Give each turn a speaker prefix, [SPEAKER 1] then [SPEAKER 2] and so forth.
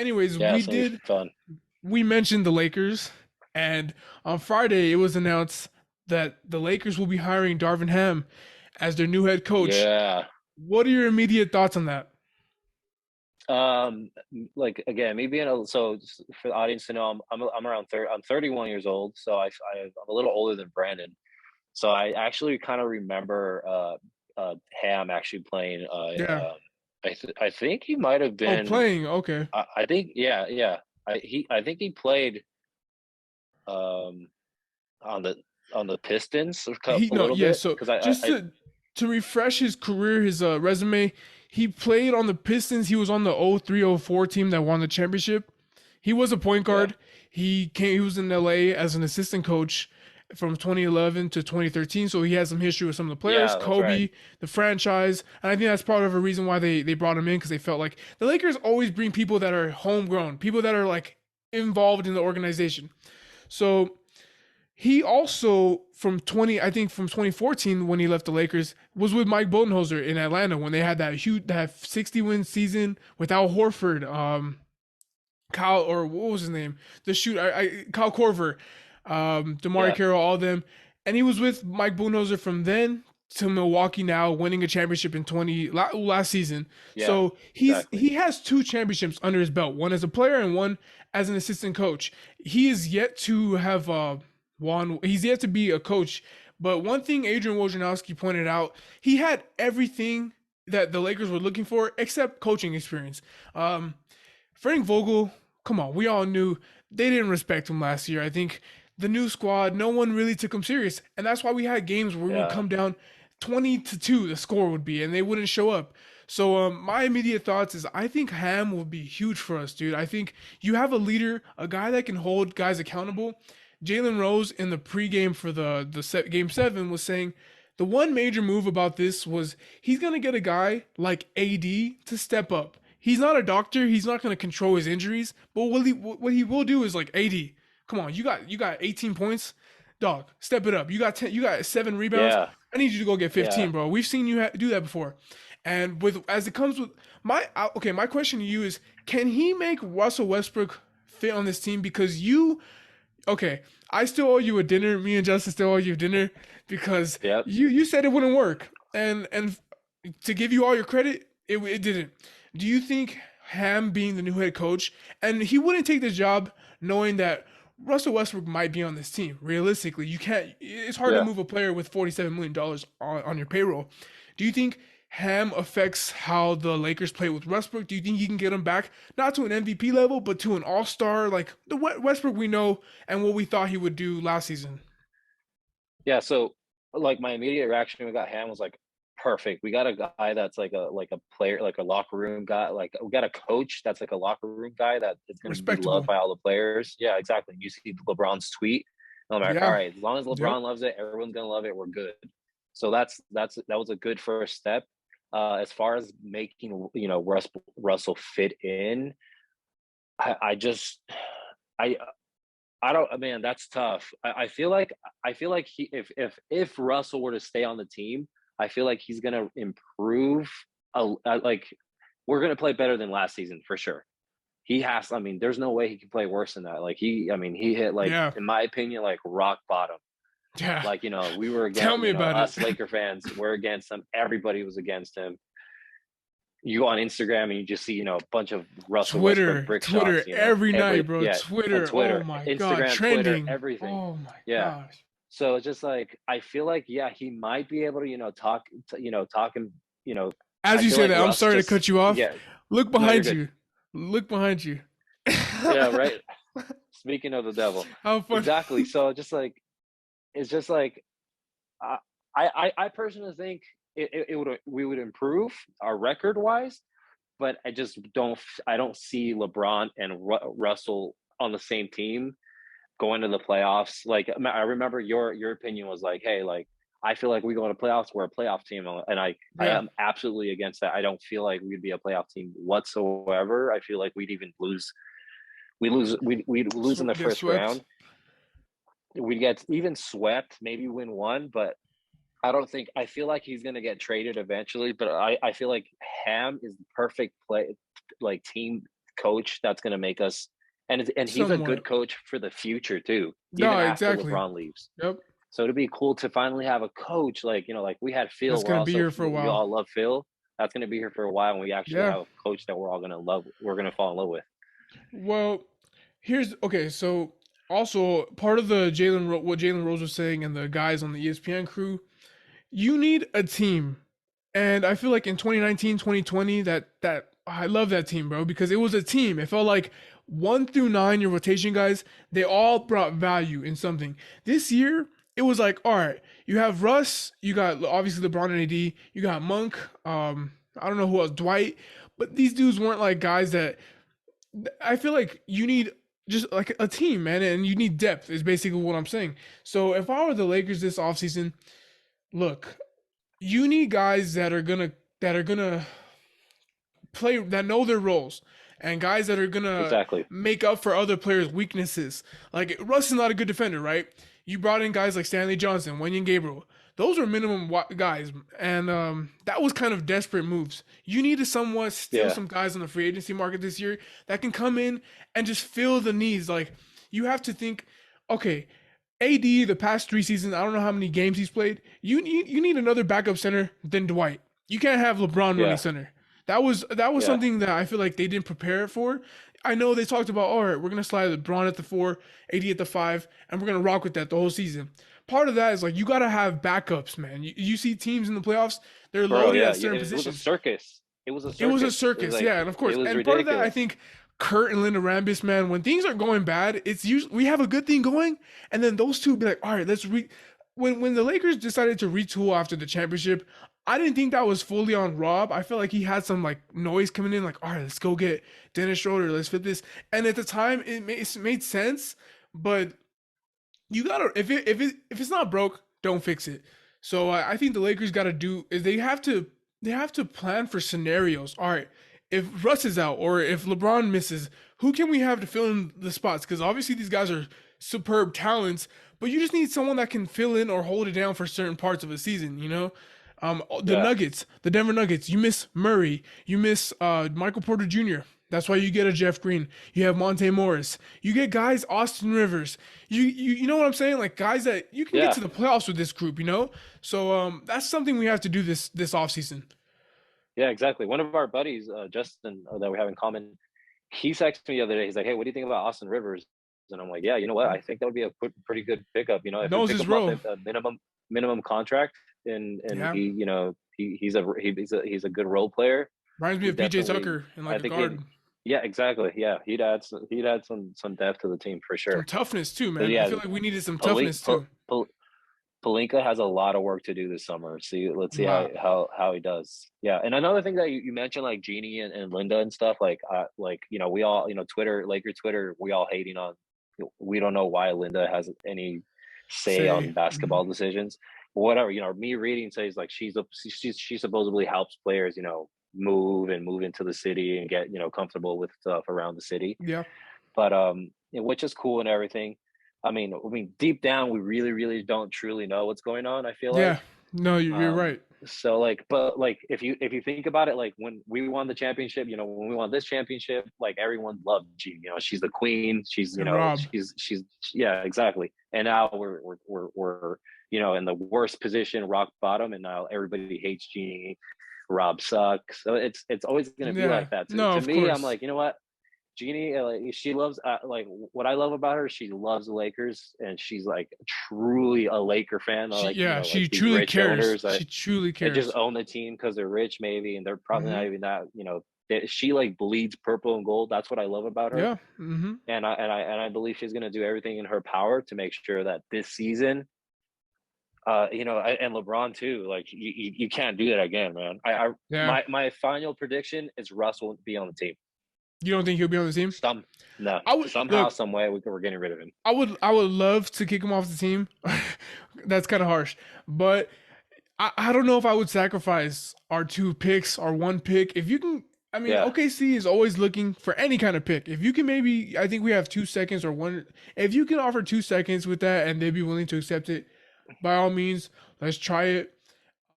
[SPEAKER 1] Anyways,
[SPEAKER 2] Yeah, it's gonna be fun.
[SPEAKER 1] we mentioned the Lakers, and on Friday it was announced that the Lakers will be hiring Darvin Ham as their new head coach.
[SPEAKER 2] Yeah.
[SPEAKER 1] What are your immediate thoughts on that?
[SPEAKER 2] Um, like again, me being so just for the audience to know, I'm around 30. I'm 31 years old, so I'm a little older than Brandon. So I actually kind of remember Ham actually playing.
[SPEAKER 1] Yeah.
[SPEAKER 2] I think he might have
[SPEAKER 1] Oh,
[SPEAKER 2] been.
[SPEAKER 1] playing. Okay.
[SPEAKER 2] I think yeah. I think he played um on the Pistons
[SPEAKER 1] He
[SPEAKER 2] a
[SPEAKER 1] no,
[SPEAKER 2] little
[SPEAKER 1] yeah.
[SPEAKER 2] bit
[SPEAKER 1] So
[SPEAKER 2] because
[SPEAKER 1] just
[SPEAKER 2] I
[SPEAKER 1] to refresh his career, his resume, he played on the Pistons. He was on the 03-04 team that won the championship. He was a point
[SPEAKER 2] yeah
[SPEAKER 1] guard. He was in LA as an assistant coach from 2011 to 2013. So he has some history with some of the players,
[SPEAKER 2] yeah that's right.
[SPEAKER 1] Kobe, the franchise, and I think that's part of a reason why they brought him in because they felt like the Lakers always bring people that are homegrown, people that are like involved in the organization. So he also I think from 2014 when he left the Lakers was with Mike Budenholzer in Atlanta when they had that 60-win season without Horford, Kyle or what was his name, the shoot Kyle Korver, Damari
[SPEAKER 2] Yeah,
[SPEAKER 1] Carroll, all of them, and he was with Mike Budenholzer from then to Milwaukee now, winning a championship in last season.
[SPEAKER 2] yeah,
[SPEAKER 1] So
[SPEAKER 2] exactly.
[SPEAKER 1] he has two championships under his belt, one as a player and one as an assistant coach. He is yet to have won. He's yet to be a coach. But one thing Adrian Wojnarowski pointed out, he had everything that the Lakers were looking for except coaching experience. Um, Frank Vogel, come on, we all knew they didn't respect him last year. I think the new squad, no one really took him serious, and that's why we had games where we would
[SPEAKER 2] Yeah,
[SPEAKER 1] come down 20-2. The score would be, and they wouldn't show up. So my immediate thoughts is I think Ham will be huge for us, dude. I think you have a leader, a guy that can hold guys accountable. Jalen Rose in the pregame for game seven was saying the one major move about this was he's gonna get a guy like AD to step up. He's not a doctor. He's not going to control his injuries. But what he will do is like AD. Come on, you got 18 points, dog. Step it up. You got 10. You got 7 rebounds.
[SPEAKER 2] yeah,
[SPEAKER 1] I need you to go get
[SPEAKER 2] yeah.
[SPEAKER 1] 15, bro. We've seen you do that before. And with as it comes with okay, my question to you is, can he make Russell Westbrook fit on this team? Because okay, I still owe you a dinner. Me and Justin still owe you a dinner because
[SPEAKER 2] Yep.
[SPEAKER 1] you said it wouldn't work, and to give you all your credit, it didn't. Do you think Ham being the new head coach, and he wouldn't take this job knowing that Russell Westbrook might be on this team? Realistically, you can't. It's hard to
[SPEAKER 2] Yeah.
[SPEAKER 1] move a player with $47 million on your payroll. Do you think Ham affects how the Lakers play with Westbrook? Do you think he can get him back not to an MVP level, but to an All Star like the Westbrook we know and what we thought he would do last season?
[SPEAKER 2] Yeah. So like my immediate reaction when we got Ham was like perfect. We got a guy that's like a player, like a locker room guy. Like we got a coach that's like a locker room guy that is gonna be loved
[SPEAKER 1] Respectable.
[SPEAKER 2] by all the players. Yeah, exactly. You see LeBron's tweet. And I'm like, all
[SPEAKER 1] Yeah.
[SPEAKER 2] right, as long as
[SPEAKER 1] Yep.
[SPEAKER 2] LeBron loves it, everyone's gonna love it. We're good. So that was a good first step. As far as making Russell fit in, I just I I don't, man, that's tough. I feel like if Russell were to stay on the team, I feel like he's gonna improve. Like we're gonna play better than last season for sure. He has. I mean, there's no way he can play worse than that. Like I mean, he hit like,
[SPEAKER 1] Yeah.
[SPEAKER 2] in my opinion, like rock bottom.
[SPEAKER 1] Yeah.
[SPEAKER 2] Like we were
[SPEAKER 1] Tell
[SPEAKER 2] against
[SPEAKER 1] me about it.
[SPEAKER 2] us Laker fans were against him. Everybody was against him. You go on Instagram and you just see a bunch of Russell Westbrook brick
[SPEAKER 1] Twitter
[SPEAKER 2] shots.
[SPEAKER 1] every night, bro.
[SPEAKER 2] Yeah, on
[SPEAKER 1] Twitter. Oh
[SPEAKER 2] Twitter,
[SPEAKER 1] my god,
[SPEAKER 2] Instagram, Twitter,
[SPEAKER 1] trending.
[SPEAKER 2] everything.
[SPEAKER 1] Oh my
[SPEAKER 2] Yeah.
[SPEAKER 1] gosh.
[SPEAKER 2] So it's just like I feel like yeah, he might be able to talk and
[SPEAKER 1] As
[SPEAKER 2] I
[SPEAKER 1] you
[SPEAKER 2] feel
[SPEAKER 1] say
[SPEAKER 2] like
[SPEAKER 1] that, I'm
[SPEAKER 2] Russ
[SPEAKER 1] sorry to
[SPEAKER 2] just
[SPEAKER 1] cut you off.
[SPEAKER 2] yeah.
[SPEAKER 1] Look
[SPEAKER 2] No, you're
[SPEAKER 1] behind
[SPEAKER 2] good.
[SPEAKER 1] you. Look behind you.
[SPEAKER 2] Yeah, right. Speaking of the devil,
[SPEAKER 1] How funny.
[SPEAKER 2] exactly. So just like it's just like I I personally think it would we would improve our record wise, but I don't see LeBron and Russell on the same team going to the playoffs. Like I remember your opinion was like, hey, like I feel like we go into playoffs, we're a playoff team, and I
[SPEAKER 1] Yeah.
[SPEAKER 2] am absolutely against that. I don't feel like we'd be a playoff team whatsoever. I feel like we'd even lose. We'd lose in the
[SPEAKER 1] Get
[SPEAKER 2] first
[SPEAKER 1] swept.
[SPEAKER 2] round. We'd get even swept, maybe win one, but I don't think I feel like he's gonna get traded eventually. But I feel like Ham is the perfect play like team coach that's going to make us, and he's a good
[SPEAKER 1] Somewhat.
[SPEAKER 2] coach for the future too, even
[SPEAKER 1] No,
[SPEAKER 2] after
[SPEAKER 1] exactly.
[SPEAKER 2] LeBron leaves.
[SPEAKER 1] Yep.
[SPEAKER 2] So it'd be cool to finally have a coach like, like we had
[SPEAKER 1] That's
[SPEAKER 2] Phil.
[SPEAKER 1] gonna be here for a
[SPEAKER 2] We
[SPEAKER 1] while.
[SPEAKER 2] all love Phil. That's going to be here for a while, and we actually
[SPEAKER 1] Yeah.
[SPEAKER 2] have a coach that we're all going to love. We're going to fall in love with.
[SPEAKER 1] Well, here's okay. So also part of the what Jalen Rose was saying and the guys on the ESPN crew, you need a team. And I feel like in 2019, 2020, that I love that team, bro, because it was a team. It felt like 1 through 9, your rotation guys, they all brought value in something. This year, it was like, all right, you have Russ, you got obviously LeBron and AD, you got Monk, I don't know who else, Dwight, but these dudes weren't like guys that I feel like you need just like a team, man, and you need depth is basically what I'm saying. So if I were the Lakers this offseason, look, you need guys that are gonna play that know their roles and guys that are gonna
[SPEAKER 2] Exactly.
[SPEAKER 1] make up for other players' weaknesses. Like Russ is not a good defender, right? You brought in guys like Stanley Johnson, Wenyen Gabriel. Those are minimum guys, and that was kind of desperate moves. You need to somewhat steal
[SPEAKER 2] Yeah.
[SPEAKER 1] some guys on the free agency market this year that can come in and just fill the needs. Like you have to think, okay, AD the past 3 seasons, I don't know how many games he's played. You need another backup center than Dwight. You can't have LeBron running
[SPEAKER 2] Yeah.
[SPEAKER 1] center. That was
[SPEAKER 2] Yeah.
[SPEAKER 1] something that I feel like they didn't prepare for. I know they talked about, all right, we're gonna slide LeBron at the 4, AD at the 5, and we're gonna rock with that the whole season. Part of that is like you gotta have backups, man. You see teams in the playoffs, they're
[SPEAKER 2] Bro,
[SPEAKER 1] loaded
[SPEAKER 2] yeah,
[SPEAKER 1] at
[SPEAKER 2] yeah,
[SPEAKER 1] certain
[SPEAKER 2] it was a
[SPEAKER 1] positions.
[SPEAKER 2] circus. It was a
[SPEAKER 1] It was a
[SPEAKER 2] circus. It was
[SPEAKER 1] circus,
[SPEAKER 2] like
[SPEAKER 1] yeah, and of
[SPEAKER 2] it
[SPEAKER 1] course,
[SPEAKER 2] was
[SPEAKER 1] and part of that, I
[SPEAKER 2] ridiculous.
[SPEAKER 1] think Kurt and Linda Rambis, man, when things are going bad, it's usually we have a good thing going, and then those two be like, all right, let's re. When the Lakers decided to retool after the championship, I didn't think that was fully on Rob. I felt like he had some like noise coming in, like, all right, let's go get Dennis Schroeder, let's fit this. And at the time, it made sense, but you gotta if it's not broke, don't fix it. So I think the Lakers gotta do is they have to plan for scenarios. All right, if Russ is out or if LeBron misses, who can we have to fill in the spots? Because obviously these guys are superb talents, but you just need someone that can fill in or hold it down for certain parts of a season. The
[SPEAKER 2] Yeah.
[SPEAKER 1] Nuggets, the Denver Nuggets, you miss Murray, you miss Michael Porter Jr. That's why you get a Jeff Green. You have Monte Morris. You get guys, Austin Rivers. You know what I'm saying? Like guys that you can get
[SPEAKER 2] Yeah.
[SPEAKER 1] to the playoffs with this group. So that's something we have to do this offseason.
[SPEAKER 2] Yeah, exactly. One of our buddies, Justin, that we have in common, he texted me the other day. He's like, "Hey, what do you think about Austin Rivers?" And I'm like, "Yeah, you know what? I think that would be a pretty good pickup. If we
[SPEAKER 1] Knows
[SPEAKER 2] pick
[SPEAKER 1] his
[SPEAKER 2] him up
[SPEAKER 1] role.
[SPEAKER 2] at a minimum contract, and
[SPEAKER 1] Yeah,
[SPEAKER 2] he's a good role player.
[SPEAKER 1] reminds me
[SPEAKER 2] He
[SPEAKER 1] of PJ
[SPEAKER 2] definitely,
[SPEAKER 1] Tucker in
[SPEAKER 2] I
[SPEAKER 1] like a
[SPEAKER 2] think it.
[SPEAKER 1] guard.
[SPEAKER 2] Yeah, exactly. Yeah, he'd add some depth to the team for
[SPEAKER 1] Some
[SPEAKER 2] sure.
[SPEAKER 1] toughness too,
[SPEAKER 2] But
[SPEAKER 1] man. I
[SPEAKER 2] yeah,
[SPEAKER 1] feel like we needed some
[SPEAKER 2] Pali-
[SPEAKER 1] toughness
[SPEAKER 2] Pal-
[SPEAKER 1] too.
[SPEAKER 2] Pal- Palinka has a lot of work to do this summer. Let's
[SPEAKER 1] A
[SPEAKER 2] see how
[SPEAKER 1] lot.
[SPEAKER 2] how he does. Yeah, and another thing that you mentioned, like Jeannie and Linda and stuff, we all Twitter, Laker Twitter, we all hating on. We don't know why Linda has any say
[SPEAKER 1] Say,
[SPEAKER 2] on basketball decisions. Whatever, me reading says like she supposedly helps players, move into the city and get comfortable with stuff around the city,
[SPEAKER 1] yeah,
[SPEAKER 2] but which is cool and everything. I mean, deep down, we really, really don't truly know what's going on. I feel like,
[SPEAKER 1] yeah. No, you're
[SPEAKER 2] um,
[SPEAKER 1] right.
[SPEAKER 2] so like, but like, if you think about it, like when we won the championship, when we won this championship, like everyone loved G. She's the queen. She's,
[SPEAKER 1] And Rob,
[SPEAKER 2] yeah, exactly. And now we're in the worst position, rock bottom, and now everybody hates Genie. Rob sucks. So it's always going to be
[SPEAKER 1] yeah.
[SPEAKER 2] like that. To,
[SPEAKER 1] No,
[SPEAKER 2] to
[SPEAKER 1] of
[SPEAKER 2] me, I'm
[SPEAKER 1] course.
[SPEAKER 2] like, you know what? Jeannie, like she loves, like what I love about her, she loves the Lakers, and she's like truly a Laker fan. Like like
[SPEAKER 1] She
[SPEAKER 2] these
[SPEAKER 1] truly
[SPEAKER 2] rich
[SPEAKER 1] cares.
[SPEAKER 2] owners
[SPEAKER 1] She truly
[SPEAKER 2] that just
[SPEAKER 1] cares.
[SPEAKER 2] own the team because they're rich, maybe, and they're probably
[SPEAKER 1] Mm-hmm.
[SPEAKER 2] not even that. She like bleeds purple and gold. That's what I love about her,
[SPEAKER 1] Yeah. Mm-hmm.
[SPEAKER 2] and I believe she's gonna do everything in her power to make sure that this season, and LeBron too. Like you can't do that again, man.
[SPEAKER 1] Yeah.
[SPEAKER 2] My final prediction is Russ will be on the team.
[SPEAKER 1] You don't think he'll be on the team?
[SPEAKER 2] Some No,
[SPEAKER 1] I would
[SPEAKER 2] somehow,
[SPEAKER 1] look.
[SPEAKER 2] some way we're getting rid of him.
[SPEAKER 1] I would love to kick him off the team. That's kind of harsh, but I don't know if I would sacrifice our 2 picks, our 1 pick. If you can, I mean,
[SPEAKER 2] Yeah,
[SPEAKER 1] OKC is always looking for any kind of pick. If you can maybe, I think we have 2 seconds or one. If you can offer 2 seconds with that and they'd be willing to accept it, by all means, let's try it.